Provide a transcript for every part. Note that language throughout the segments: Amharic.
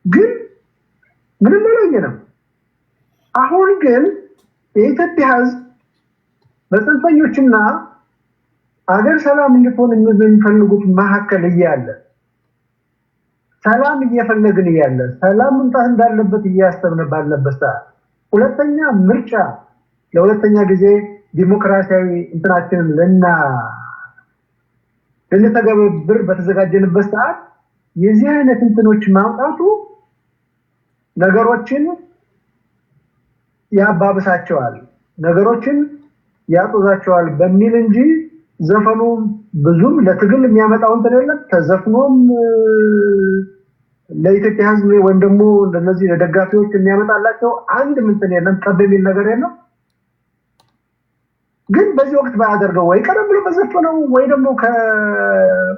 ግን ምንም አላየንም። አሁን ግን የኢትዮጵያ ሕዝብ በጽንፈኞችና አገር ሰላም እንድትሆን የሚፈልጉት መካከል እያለ ሰላም እየፈለግን እያለ ሰላም መምጣት እንዳለበት እያሰብን ባለበት ሰዓት ሁለተኛ ምርጫ ለሁለተኛ ጊዜ ዲሞክራሲያዊ እንትናችንን ልንተገብር በተዘጋጀንበት ሰዓት የዚህ አይነት እንትኖች ማውጣቱ ነገሮችን ያባብሳቸዋል፣ ነገሮችን ያጦዛቸዋል በሚል እንጂ ዘፈኑ ብዙም ለትግል የሚያመጣው እንትን የለም። ተዘፍኖም ለኢትዮጵያ ሕዝብ ወይም ደግሞ ለነዚህ ለደጋፊዎች የሚያመጣላቸው አንድ እንትን የለም፣ ጠብ የሚል ነገር የለም። ግን በዚህ ወቅት ባያደርገው ወይ ቀደም ብሎ በዘፈነው ወይ ደግሞ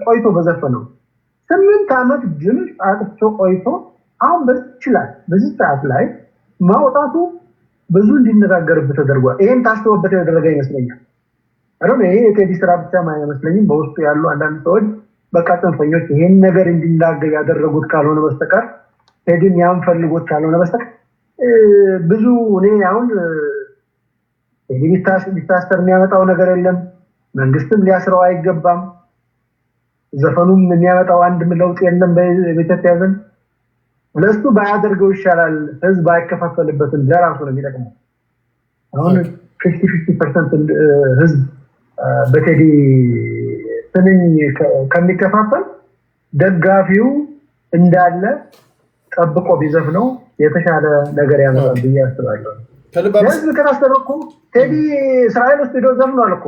ቆይቶ በዘፈነው 8 ዓመት ድምፅ አጥፍቶ ቆይቶ አሁን በዚህ ሰዓት ላይ ማውጣቱ ብዙ እንዲነጋገርበት ተደርጓል። ይሄን ታስቦበት ያደረገ ይመስለኛል። ይሄ የቴዲ ስራ ብቻ አይመስለኝም። በውስጡ ያሉ አንዳንድ ሰዎች በቃ ጽንፈኞች ይሄን ነገር እንዲናገር ያደረጉት ካልሆነ በስተቀር ቴዲን ያን ፈልጎት ካልሆነ በስተቀር ብዙ እኔ አሁን ቢታሰር የሚያመጣው ነገር የለም። መንግስትም ሊያስረው አይገባም። ዘፈኑም የሚያመጣው አንድም ለውጥ የለም በኢትዮጵያ ዘንድ። ለሱ ባያደርገው ይሻላል። ህዝብ አይከፋፈልበትም፣ ለራሱ ነው የሚጠቅመው። አሁን 50% ህዝብ በቴዲ ትንኝ ከሚከፋፈል ደጋፊው እንዳለ ጠብቆ ቢዘፍነው የተሻለ ነገር ያመጣል ብዬ አስባለሁ። ለህዝብ ከራስተረኩ ቴዲ እስራኤል ውስጥ ሄዶ ዘፍኗል እኮ።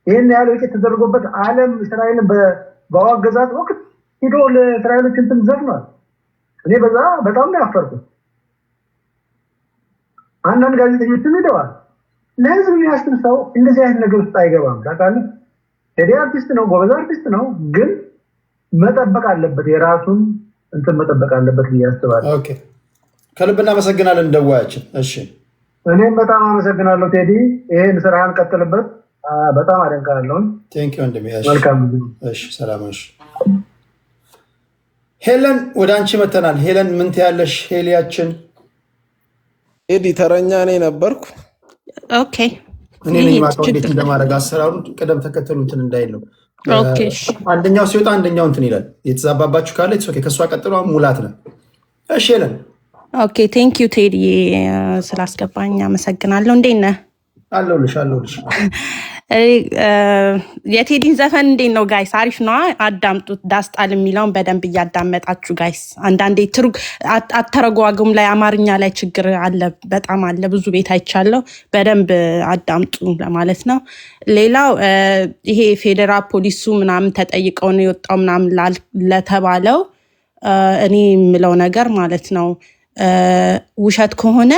ይሄን ያህል ወጪ ተደርጎበት ዓለም እስራኤልን በዋገዛት ወቅት ሄዶ ለእስራኤሎች እንትን ዘፍኗል። እኔ በጣም ነው ያፈርኩት። አንዳንድ ጋዜጠኞችም ሄደዋል። ለህዝብ የሚያስብ ሰው እንደዚህ አይነት ነገር ውስጥ አይገባም። ታውቃለህ፣ ቴዲ አርቲስት ነው፣ ጎበዝ አርቲስት ነው። ግን መጠበቅ አለበት፣ የራሱን እንትን መጠበቅ አለበት ብዬ አስባለሁ። ኦኬ፣ ከልብ እናመሰግናለን ደዋያችን። እሺ፣ እኔም በጣም አመሰግናለሁ ቴዲ። ይሄን ስራህን ቀጥልበት፣ በጣም አደንቃለሁ። ቴንክ ዩ ወንድሜ። መልካም። እሺ፣ ሰላም። እሺ፣ ሄለን ወደ አንቺ መተናል። ሄለን ምን ትያለሽ? ሄሊያችን ቴዲ ተረኛ እኔ ነበርኩ። ኦኬ፣ እኔ ነኝ ማውቀው እንዴት እንደማደርግ አሰራሩን ቅደም ተከተሉ እንትን እንዳይል ነው። አንደኛው ሲወጣ አንደኛው እንትን ይላል። የተዛባባችሁ ካለ ከእሷ ቀጥሎ ሙላት ነው። እሺ ሄለን። ኦኬ፣ ቴንክ ዩ ቴዲ ስላስገባኝ አመሰግናለሁ። እንዴት ነህ? አለሁልሽ። የቴዲን ዘፈን እንዴት ነው ጋይስ? አሪፍ ነዋ። አዳምጡት። ዳስጣል የሚለውን በደንብ እያዳመጣችሁ ጋይስ። አንዳንዴ አተረጓጉም ላይ አማርኛ ላይ ችግር አለ፣ በጣም አለ። ብዙ ቤት አይቻለሁ። በደንብ አዳምጡ ለማለት ነው። ሌላው ይሄ ፌዴራል ፖሊሱ ምናምን ተጠይቀው ነው የወጣው ምናምን ለተባለው እኔ የምለው ነገር ማለት ነው ውሸት ከሆነ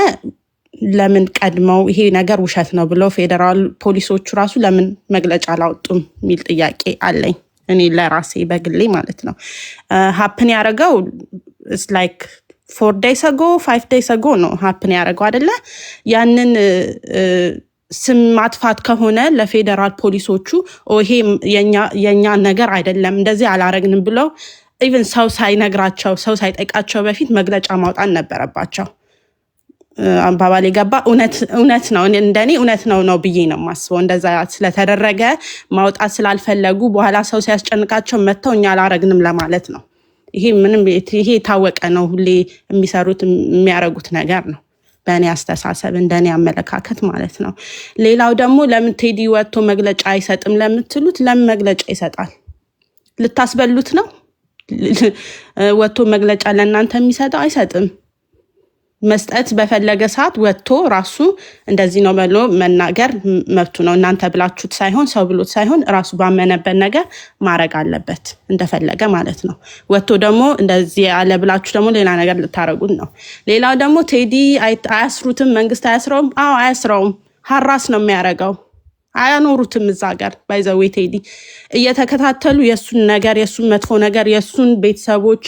ለምን ቀድመው ይሄ ነገር ውሸት ነው ብለው ፌዴራል ፖሊሶቹ ራሱ ለምን መግለጫ አላወጡም የሚል ጥያቄ አለኝ እኔ ለራሴ በግሌ ማለት ነው። ሀፕን ያደረገው ላይክ 4 days ago 5 days ago ነው ሀፕን ያደረገው አይደለ? ያንን ስም ማጥፋት ከሆነ ለፌዴራል ፖሊሶቹ ይሄ የኛ ነገር አይደለም እንደዚህ አላረግንም ብለው ኢቭን ሰው ሳይነግራቸው ሰው ሳይጠይቃቸው በፊት መግለጫ ማውጣት ነበረባቸው። አባባሌ ገባ? እውነት ነው፣ እንደኔ እውነት ነው ብዬ ነው የማስበው። እንደዛ ስለተደረገ ማውጣት ስላልፈለጉ በኋላ ሰው ሲያስጨንቃቸው መጥተው እኛ አላረግንም ለማለት ነው። ይሄ የታወቀ ነው። ሁሌ የሚሰሩት የሚያረጉት ነገር ነው በእኔ አስተሳሰብ፣ እንደኔ አመለካከት ማለት ነው። ሌላው ደግሞ ለምን ቴዲ ወጥቶ መግለጫ አይሰጥም ለምትሉት፣ ለምን መግለጫ ይሰጣል? ልታስበሉት ነው? ወጥቶ መግለጫ ለእናንተ የሚሰጠው አይሰጥም። መስጠት በፈለገ ሰዓት ወጥቶ ራሱ እንደዚህ ነው ብሎ መናገር መብቱ ነው። እናንተ ብላችሁት ሳይሆን ሰው ብሎት ሳይሆን ራሱ ባመነበት ነገር ማድረግ አለበት እንደፈለገ ማለት ነው። ወጥቶ ደግሞ እንደዚህ ያለ ብላችሁ ደግሞ ሌላ ነገር ልታረጉት ነው። ሌላው ደግሞ ቴዲ አያስሩትም፣ መንግስት አያስረውም። አዎ አያስረውም፣ ሀራስ ነው የሚያደርገው። አያኖሩትም እዛ ጋር ባይዘዌ ቴዲ እየተከታተሉ የሱን ነገር የሱን መጥፎ ነገር የሱን ቤተሰቦች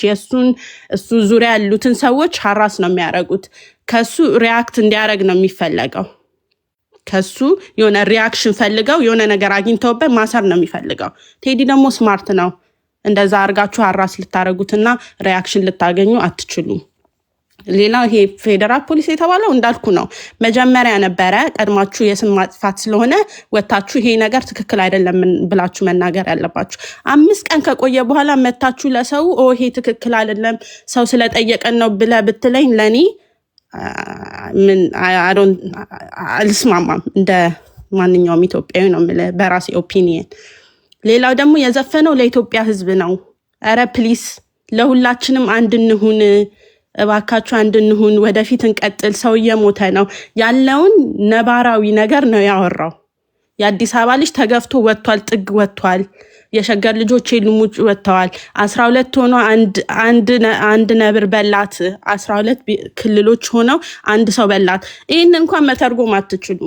እሱ ዙሪያ ያሉትን ሰዎች ሀራስ ነው የሚያደርጉት። ከሱ ሪያክት እንዲያደርግ ነው የሚፈለገው። ከሱ የሆነ ሪያክሽን ፈልገው የሆነ ነገር አግኝተውበት ማሰር ነው የሚፈልገው። ቴዲ ደግሞ ስማርት ነው። እንደዛ አርጋችሁ አራስ ልታረጉትና ሪያክሽን ልታገኙ አትችሉም። ሌላ ይሄ ፌደራል ፖሊስ የተባለው እንዳልኩ ነው። መጀመሪያ ነበረ ቀድማችሁ የስም ማጥፋት ስለሆነ ወታችሁ ይሄ ነገር ትክክል አይደለም ብላችሁ መናገር ያለባችሁ። 5 ቀን ከቆየ በኋላ መታችሁ ለሰው ይሄ ትክክል አይደለም ሰው ስለጠየቀን ነው ብለህ ብትለኝ ለኔ ምን አልስማማም። እንደ ማንኛውም ኢትዮጵያዊ ነው የምልህ በራሴ ኦፒኒየን። ሌላው ደግሞ የዘፈነው ለኢትዮጵያ ሕዝብ ነው። ኧረ ፕሊስ ለሁላችንም አንድ እንሁን እባካችሁ፣ አንድ እንሁን፣ ወደፊት እንቀጥል። ሰው እየሞተ ነው ያለውን ነባራዊ ነገር ነው ያወራው። የአዲስ አበባ ልጅ ተገፍቶ ወጥቷል፣ ጥግ ወጥቷል። የሸገር ልጆች የሉም ውጭ ወጥተዋል። 12 ሆኖ አንድ ነብር በላት። 12 ክልሎች ሆነው አንድ ሰው በላት። ይህን እንኳን መተርጎም አትችሉ።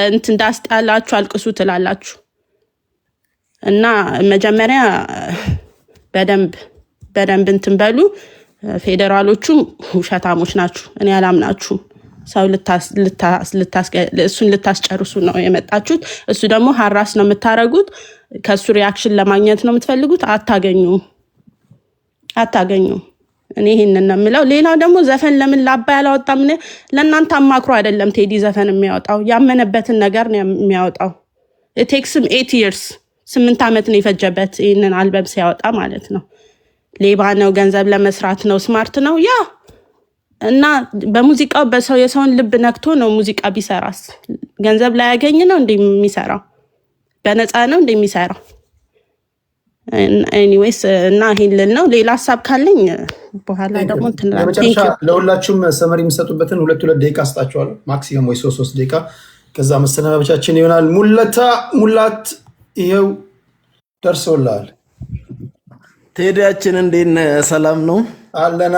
እንትን ዳስጣላችሁ አልቅሱ ትላላችሁ። እና መጀመሪያ በደንብ እንትን በሉ። ፌዴራሎቹም ውሸታሞች ናችሁ። እኔ አላምናችሁም። ሰው እሱን ልታስጨርሱ ነው የመጣችሁት። እሱ ደግሞ ሀራስ ነው የምታረጉት። ከሱ ሪያክሽን ለማግኘት ነው የምትፈልጉት። አታገኙም። እኔ ይሄንን ነው የምለው። ሌላው ደግሞ ዘፈን ለምን ላባ ያላወጣም? ለእናንተ አማክሮ አይደለም ቴዲ ዘፈን የሚያወጣው፣ ያመነበትን ነገር ነው የሚያወጣው። ቴክስም 8 years 8 ዓመት ነው የፈጀበት ይህንን አልበም ሲያወጣ ማለት ነው። ሌባ ነው፣ ገንዘብ ለመስራት ነው፣ ስማርት ነው ያ እና በሙዚቃው የሰውን ልብ ነክቶ ነው ሙዚቃ ቢሰራስ ገንዘብ ላይ ያገኝ ነው እንደሚሰራው? በነፃ ነው እንደሚሰራው? ኤኒዌይስ እና ይሄን ነው። ሌላ ሀሳብ ካለኝ በኋላ ደግሞ ለሁላችሁም ሰመሪ የሚሰጡበትን 2 ደቂቃ አስጣችኋለሁ። ማክሲመም ወይ 3 ደቂቃ፣ ከዛ መሰናበቻችን ይሆናል። ሙላት ይሄው ደርሶላል። ቴዲያችን እንዴት ነህ? ሰላም ነው? አለን።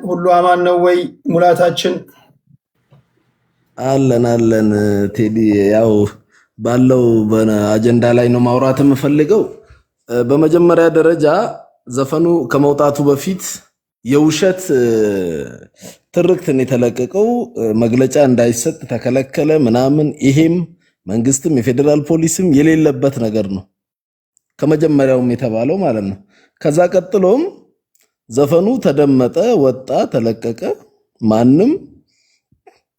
ሁሉ አማን ነው ወይ ሙላታችን? አለን። ቴዲ ያው ባለው በአጀንዳ ላይ ነው ማውራት የምፈልገው። በመጀመሪያ ደረጃ ዘፈኑ ከመውጣቱ በፊት የውሸት ትርክትን የተለቀቀው መግለጫ እንዳይሰጥ ተከለከለ ምናምን። ይሄም መንግስትም የፌዴራል ፖሊስም የሌለበት ነገር ነው ከመጀመሪያውም የተባለው ማለት ነው። ከዛ ቀጥሎም ዘፈኑ ተደመጠ፣ ወጣ፣ ተለቀቀ። ማንም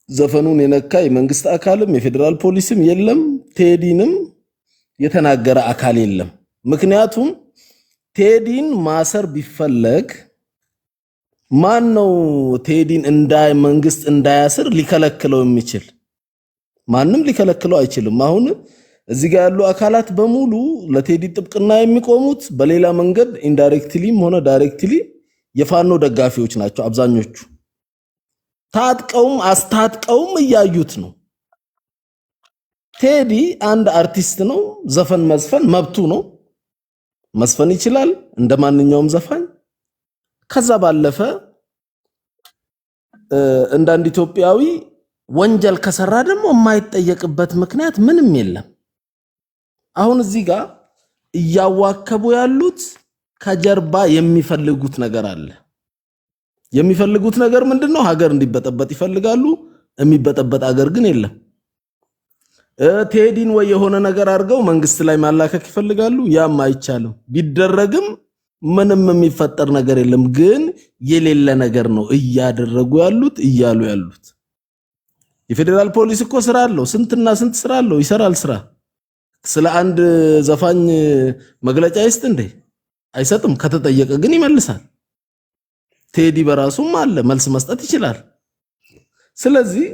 ዘፈኑን የነካ የመንግስት አካልም የፌዴራል ፖሊስም የለም። ቴዲንም የተናገረ አካል የለም። ምክንያቱም ቴዲን ማሰር ቢፈለግ ማን ነው ቴዲን መንግስት እንዳያስር ሊከለክለው የሚችል? ማንም ሊከለክለው አይችልም። አሁን እዚህ ጋር ያሉ አካላት በሙሉ ለቴዲ ጥብቅና የሚቆሙት በሌላ መንገድ ኢንዳይሬክትሊም ሆነ ዳይሬክትሊ የፋኖ ደጋፊዎች ናቸው አብዛኞቹ። ታጥቀውም አስታጥቀውም እያዩት ነው። ቴዲ አንድ አርቲስት ነው። ዘፈን መዝፈን መብቱ ነው። መስፈን ይችላል እንደማንኛውም ዘፋኝ። ከዛ ባለፈ እንደ አንድ ኢትዮጵያዊ ወንጀል ከሰራ ደግሞ የማይጠየቅበት ምክንያት ምንም የለም። አሁን እዚህ ጋር እያዋከቡ ያሉት ከጀርባ የሚፈልጉት ነገር አለ። የሚፈልጉት ነገር ምንድነው? ሀገር እንዲበጠበጥ ይፈልጋሉ። የሚበጠበጥ ሀገር ግን የለም። ቴዲን ወይ የሆነ ነገር አድርገው መንግስት ላይ ማላከክ ይፈልጋሉ። ያም አይቻልም። ቢደረግም ምንም የሚፈጠር ነገር የለም። ግን የሌለ ነገር ነው እያደረጉ ያሉት እያሉ ያሉት። የፌዴራል ፖሊስ እኮ ስራ አለው። ስንትና ስንት ስራ አለው። ይሰራል ስራ። ስለ አንድ ዘፋኝ መግለጫ ይስጥ እንዴ? አይሰጥም። ከተጠየቀ ግን ይመልሳል። ቴዲ በራሱም አለ መልስ መስጠት ይችላል። ስለዚህ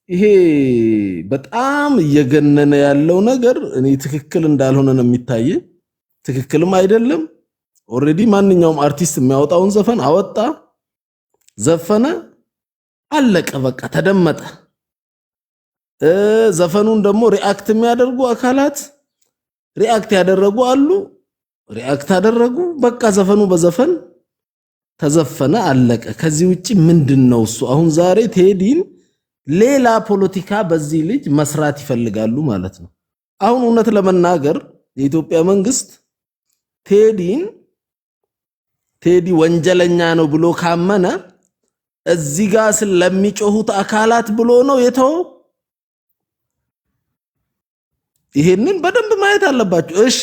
ይሄ በጣም እየገነነ ያለው ነገር እኔ ትክክል እንዳልሆነ ነው የሚታይ። ትክክልም አይደለም። ኦሬዲ ማንኛውም አርቲስት የሚያወጣውን ዘፈን አወጣ፣ ዘፈነ፣ አለቀ፣ በቃ ተደመጠ። ዘፈኑን ደግሞ ሪአክት የሚያደርጉ አካላት ሪአክት ያደረጉ አሉ። ሪአክት አደረጉ፣ በቃ ዘፈኑ በዘፈን ተዘፈነ፣ አለቀ። ከዚህ ውጪ ምንድነው እሱ? አሁን ዛሬ ቴዲን ሌላ ፖለቲካ በዚህ ልጅ መስራት ይፈልጋሉ ማለት ነው። አሁን እውነት ለመናገር የኢትዮጵያ መንግስት ቴዲ ወንጀለኛ ነው ብሎ ካመነ እዚህ ጋር ስለሚጮሁት አካላት ብሎ ነው የተው። ይሄንን በደንብ ማየት አለባችሁ። እሺ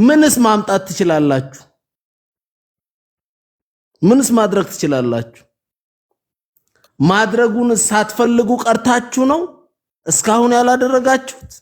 ምንስ ማምጣት ትችላላችሁ? ምንስ ማድረግ ትችላላችሁ? ማድረጉን ሳትፈልጉ ቀርታችሁ ነው እስካሁን ያላደረጋችሁት?